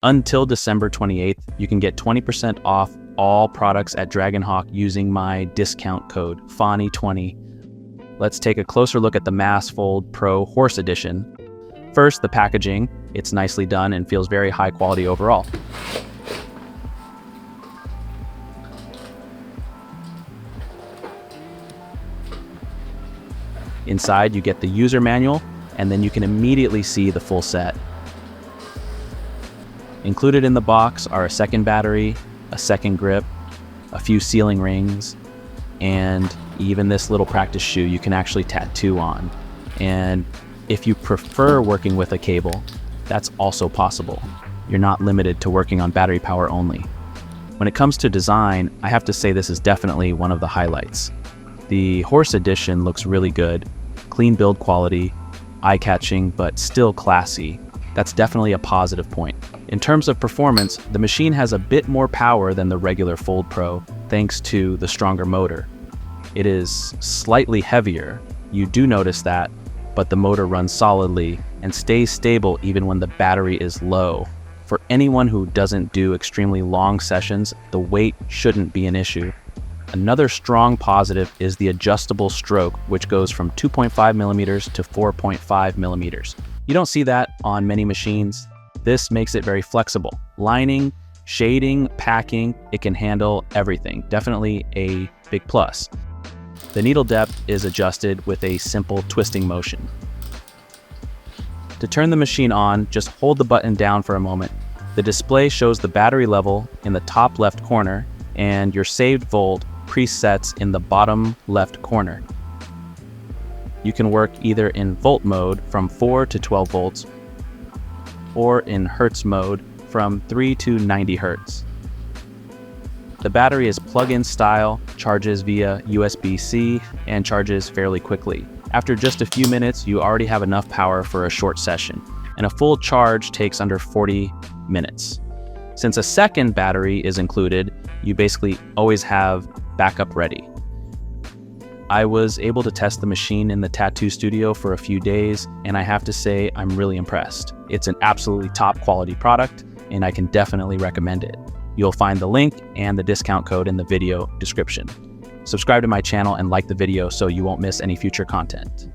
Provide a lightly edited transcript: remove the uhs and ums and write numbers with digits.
Until December 28th, you can get 20% off all products at Dragonhawk using my discount code FANI20. Let's take a closer look at the Mast Fold Pro Horse Edition. First, the packaging. It's nicely done and feels very high quality overall. Inside, you get the user manual, and then you can immediately see the full set. Included in the box are a second battery, a second grip, a few sealing rings, and even this little practice shoe you can actually tattoo on. And if you prefer working with a cable, that's also possible. You're not limited to working on battery power only. When it comes to design, I have to say this is definitely one of the highlights. The Horse Edition looks really good, clean build quality, eye-catching, but still classy. That's definitely a positive point. In terms of performance, the machine has a bit more power than the regular Fold Pro, thanks to the stronger motor. It is slightly heavier, you do notice that, but the motor runs solidly and stays stable even when the battery is low. For anyone who doesn't do extremely long sessions, the weight shouldn't be an issue. Another strong positive is the adjustable stroke, which goes from 2.5 millimeters to 4.5 millimeters. You don't see that on many machines. This makes it very flexible. Lining, shading, packing, it can handle everything. Definitely a big plus. The needle depth is adjusted with a simple twisting motion. To turn the machine on, just hold the button down for a moment. The display shows the battery level in the top left corner and your saved volt presets in the bottom left corner. You can work either in volt mode from 4 to 12 volts or in hertz mode from 3 to 90 hertz. The battery is plug-in style, charges via USB-C, and charges fairly quickly. After just a few minutes, you already have enough power for a short session, and a full charge takes under 40 minutes. Since a second battery is included, you basically always have backup ready. I was able to test the machine in the tattoo studio for a few days, and I have to say I'm really impressed. It's an absolutely top quality product, and I can definitely recommend it. You'll find the link and the discount code in the video description. Subscribe to my channel and like the video so you won't miss any future content.